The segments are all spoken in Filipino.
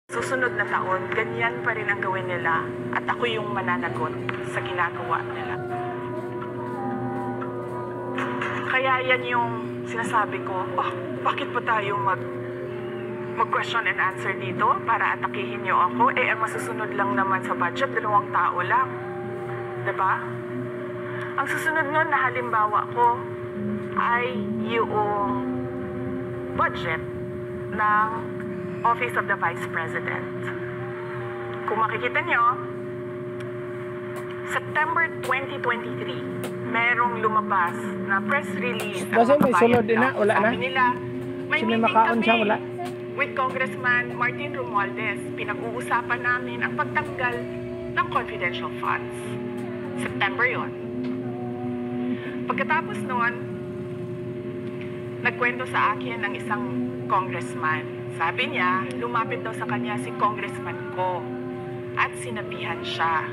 Susunod na taon, ganyan pa rin ang gawin nila at ako yung mananagot sa ginagawa nila. Kaya yan yung sinasabi ko, bakit pa tayo mag-question and answer dito para atakihin niyo ako? Ang masusunod lang naman sa budget, 2 tao lang. Diba? Ang susunod nun na halimbawa ko ay yung budget ng Office of the Vice President. Kung makikita nyo, September 2023, merong lumabas na press release. Kasi may sunod din na, wala na. Sabi nila, may meeting makaon siya, wala. with Congressman Martin Romualdez. Pinag-uusapan namin ang pagtanggal ng confidential funds. September yon. Pagkatapos noon, nagkwento sa akin ng isang congressman. Sabi niya, lumapit daw sa kanya si congressman ko at sinabihan siya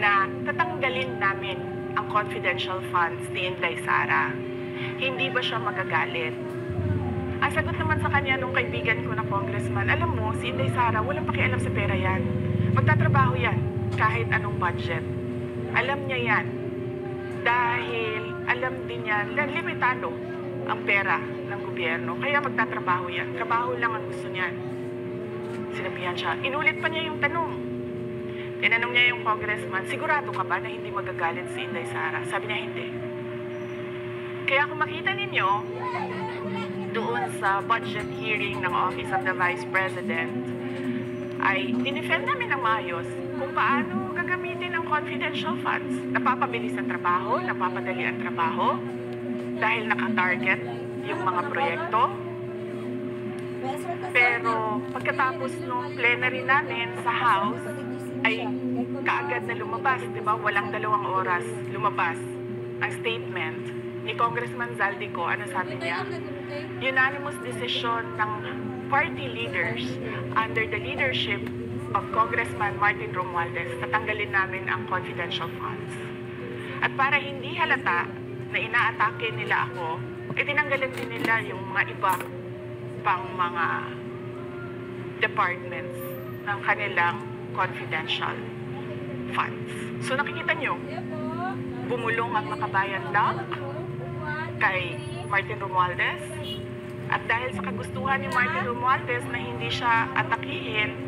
na tatanggalin namin ang confidential funds ni Inday Sara. Hindi ba siya magagalit? Ang sagot naman sa kanya nung kaibigan ko na congressman, alam mo, si Inday Sara, walang pakialam sa pera yan. Magtatrabaho yan kahit anong budget. Alam niya yan. Dahil alam din niya, limitado ang pera ng gobyerno. Kaya magtatrabaho yan. Trabaho lang ang gusto niya. Sinabihan siya. Inulit pa niya yung tanong. Tinanong niya yung congressman, sigurado ka ba na hindi magagalit si Inday Sara? Sabi niya, hindi. Kaya kung makita ninyo, doon sa budget hearing ng Office of the Vice President, ay dinefend namin ng maayos kung paano gagamitin ang confidential funds. Napapabilis ang trabaho, napapadali ang trabaho, dahil naka-target yung mga proyekto. Pero pagkatapos ng plenary namin sa House, ay kaagad na lumabas, di ba? Walang 2 oras lumabas ang statement ni Congressman Zaldico. Ano sabi niya? Unanimous decision ng party leaders under the leadership of Congressman Martin Romualdez, tatanggalin namin ang confidential funds. At para hindi halata na inaatake nila ako, tinanggalan din nila yung mga iba pang mga departments ng kanilang confidential funds. So nakikita nyo, bumulong ang Makabayan Lab kay Martin Romualdez. At dahil sa kagustuhan ni Martin Romualdez na hindi siya atakihin,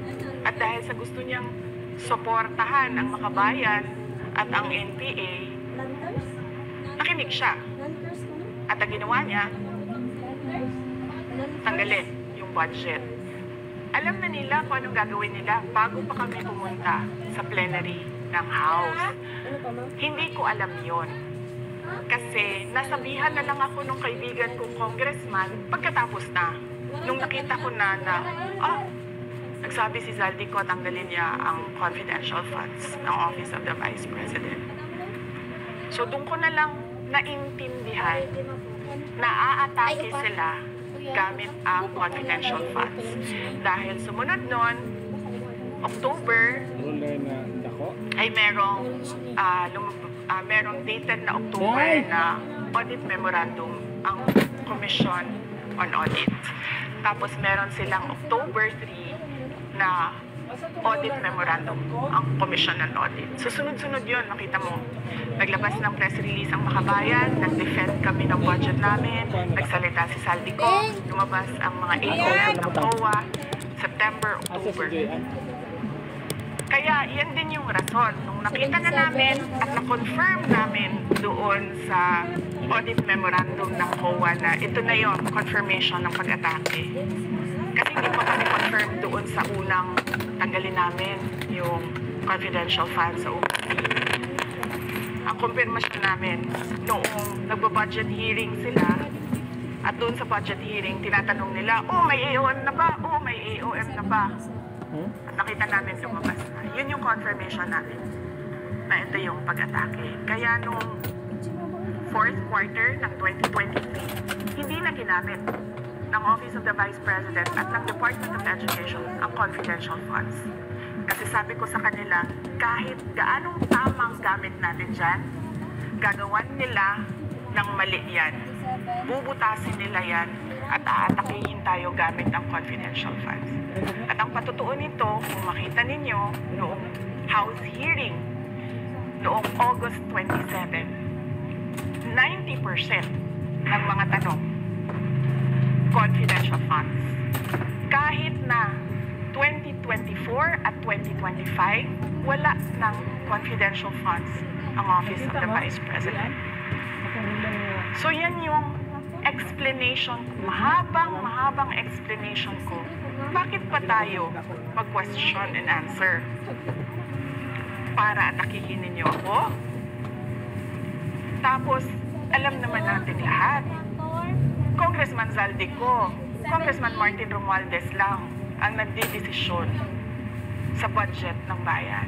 at dahil sa gusto niyang suportahan ang Makabayan at ang NPA, nakinig siya. At ang ginawa niya, tanggalin yung budget. Alam na nila kung anong gagawin nila bago pa kami pumunta sa plenary ng House. Hindi ko alam yon. Kasi nasabihan na lang ako nung kaibigan kong congressman pagkatapos na. Nung nakita ko na nagsabi si Zaldico, tanggalin niya ang confidential funds ng Office of the Vice President. So doon ko na lang naintindihan na aatake sila gamit ang confidential funds. Dahil sumunod nun, October, ay merong dated na October na audit memorandum ang Commission on Audit. Tapos meron silang October 3 na audit memorandum ang Commission on Audit. Susunod-sunod yun, makita mo. Naglabas ng press release ang Makabayan, nag-defend kami ng budget namin, nagsalita si Zaldico, lumabas ang mga AOM ng COA, September, October. Kaya yan din yung rason. Nung nakita na namin at na-confirm namin doon sa audit memorandum ng COA na ito na yon, confirmation ng pag-atake. Kasi hindi pa kami confirm doon sa unang tanggalin namin yung confidential funds sa OPC. Ang confirmation namin, noong nagba-budget hearing sila, at doon sa budget hearing, tinatanong nila, may AOM na ba? May AOM na ba? At nakita namin lumabas na. Yun yung confirmation namin na ito yung pag-atake. Kaya nung 4th quarter ng 2023, hindi na ginamit ng Office of the Vice President at ng Department of Education ang confidential funds. Kasi sabi ko sa kanila, kahit gaanong tamang gamit natin dyan, gagawan nila ng mali yan. Bubutasin nila yan at aatakihin tayo gamit ang confidential funds. At ang totoo nito, kung makita ninyo, noong House hearing, noong August 27, 90% ng mga tanong, confidential funds. Kahit na 2024 at 2025, wala ng confidential funds ang Office of the Vice President. So yan yung explanation, mahabang explanation ko. Bakit pa tayo mag-question and answer? Para atakihin ninyo ako? Tapos, alam naman natin lahat. Congressman Zaldico, Congressman Martin Romualdez lang ang nagdidesisyon sa budget ng bayan.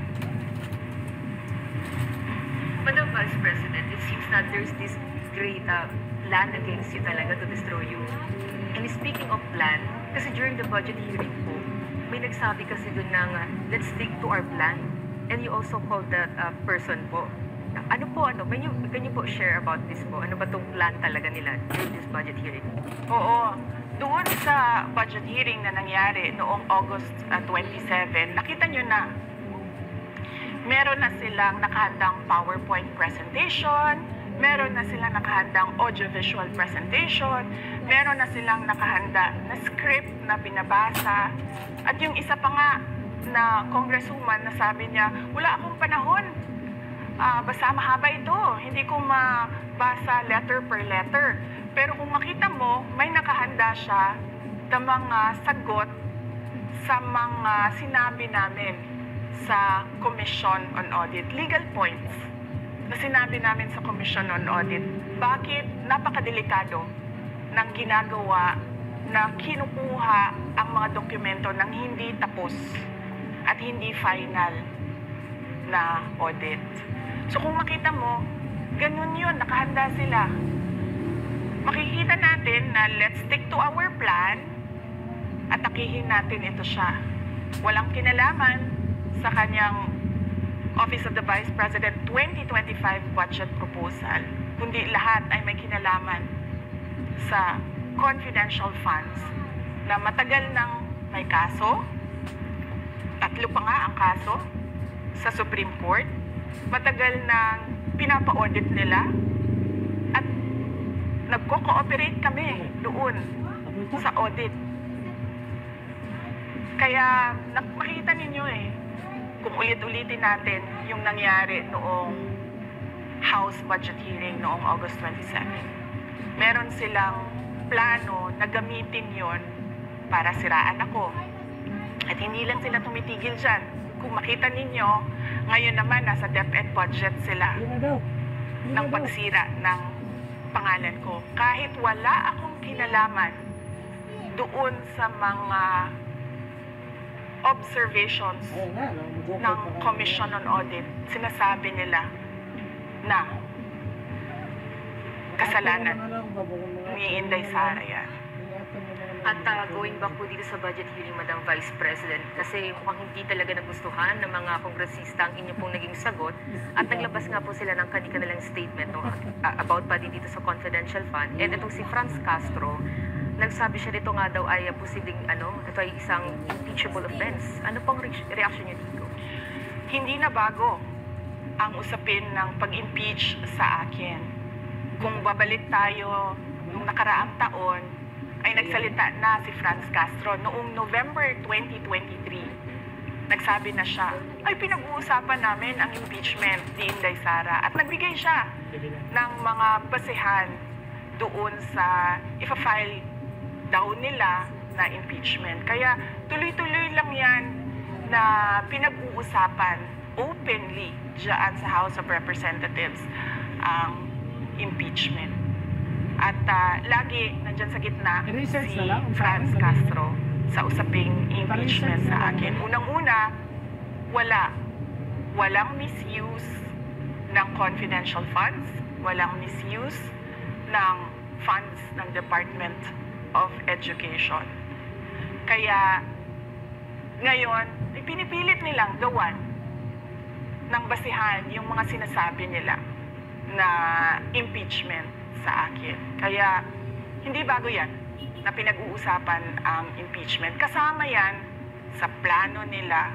Madam Vice President, it seems that there's this great plan against you talaga to destroy you. And speaking of plan, kasi during the budget hearing po, may nagsabi kasi dun ng let's stick to our plan. And you also called that person po. Ano po, can you po share about this po? Ano ba tong plan talaga nila during this budget hearing? Oo. Doon sa budget hearing na nangyari noong August 27, nakita nyo na meron na silang nakahandang PowerPoint presentation, meron na silang nakahandang audiovisual presentation, meron na silang nakahanda na script na binabasa. At yung isa pa nga na congresswoman na sabi niya, wala akong panahon. Basta mahaba ito. Hindi ko mabasa letter per letter. Pero kung makita mo, may nakahanda siya ng mga sagot sa mga sinabi namin sa Commission on Audit. Legal points na sinabi namin sa Commission on Audit. Bakit napakadelikado ng ginagawa na kinukuha ang mga dokumento ng hindi tapos at hindi final na audit. So kung makita mo, ganun yun, nakahanda sila. Makikita natin na let's stick to our plan at takihin natin ito siya. Walang kinalaman sa kanyang Office of the Vice President 2025 budget proposal, kundi lahat ay may kinalaman sa confidential funds na matagal nang may kaso, 3 pa nga ang kaso sa Supreme Court, matagal nang pinapa-audit nila at nagko-cooperate kami doon sa audit. Kaya makikita ninyo kung ulit-ulitin natin yung nangyari noong House budget hearing noong August 27. Meron silang plano na gamitin yon para siraan ako. At hindi lang sila tumitigil dyan. Kung makita ninyo, ngayon naman nasa DepEd budget sila ng pagsira ng pangalan ko. Kahit wala akong kinalaman doon sa mga observations ng Commission on Audit, sinasabi nila na kasalanan ni Inday Sara yan. At going back po dito sa budget hearing, Madam Vice President, kasi mukhang hindi talaga nagustuhan ng mga kongresista ang inyo pong naging sagot at naglabas nga po sila ng kanilang statement about pa din dito sa confidential fund. And itong si Franz Castro, nagsabi siya dito nga daw ay posibleng ito ay isang impeachable offense. Ano pong reaction niyo dito? Hindi na bago ang usapin ng pag-impeach sa akin. Kung babalik tayo nung nakaraang taon, ay nagsalita na si Franz Castro noong November 2023. Nagsabi na siya, ay pinag-uusapan namin ang impeachment ni Inday Sara at nagbigay siya ng mga basehan doon sa ipa-file daw nila na impeachment. Kaya tuloy-tuloy lang yan na pinag-uusapan openly dyan sa House of Representatives ang impeachment. At lagi nandyan sa gitna si Franz Castro sa usaping impeachment sa akin. Unang-una, walang misuse ng confidential funds, walang misuse ng funds ng Department of Education. Kaya ngayon, pinipilit nilang gawan ng basihan yung mga sinasabi nila na impeachment sa akin. Kaya hindi bago yan na pinag-uusapan ang impeachment. Kasama yan sa plan plano nila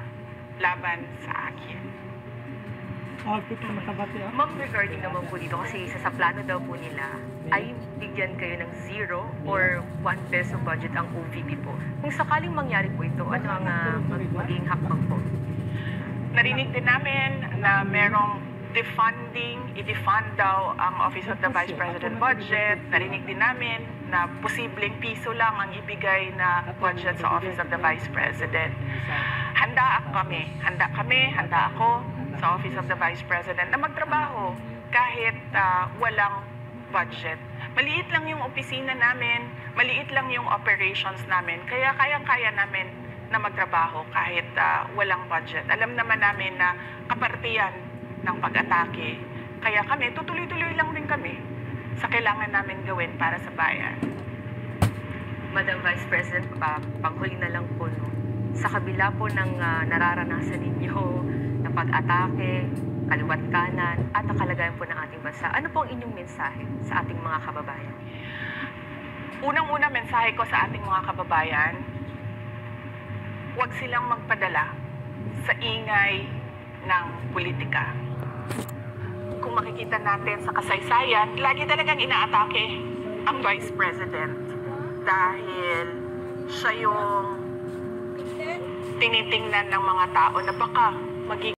laban sa akin. Ma'am, regarding naman po dito, kasi isa sa plano daw po nila ay bigyan kayo ng 0 or 1 peso budget ang OVP po. Kung sakaling mangyari po ito, ano ang magiging hakbang po? Narinig din namin na merong defunding, i-defund daw ang Office of the Vice President budget. Narinig din namin na posibleng piso lang ang ibigay na budget sa Office of the Vice President. Handa ako sa Office of the Vice President na magtrabaho kahit walang budget. Maliit lang yung opisina namin, maliit lang yung operations namin, kaya kayang-kaya namin na magtrabaho kahit walang budget. Alam naman namin na kaparte yan ng pag-atake. Kaya kami, tutuloy-tuloy lang din kami sa kailangan namin gawin para sa bayan. Madam Vice President, panghuli na lang po, no? Sa kabila po ng nararanasan ninyo na pag-atake, kaliwat kanan, at ang kalagayan po ng ating bansa, ano po ang inyong mensahe sa ating mga kababayan? Unang-una mensahe ko sa ating mga kababayan, huwag silang magpadala sa ingay ng politika. Kung makikita natin sa kasaysayan, lagi talagang inaatake ang Vice President dahil siya yung tinitingnan ng mga tao na baka maging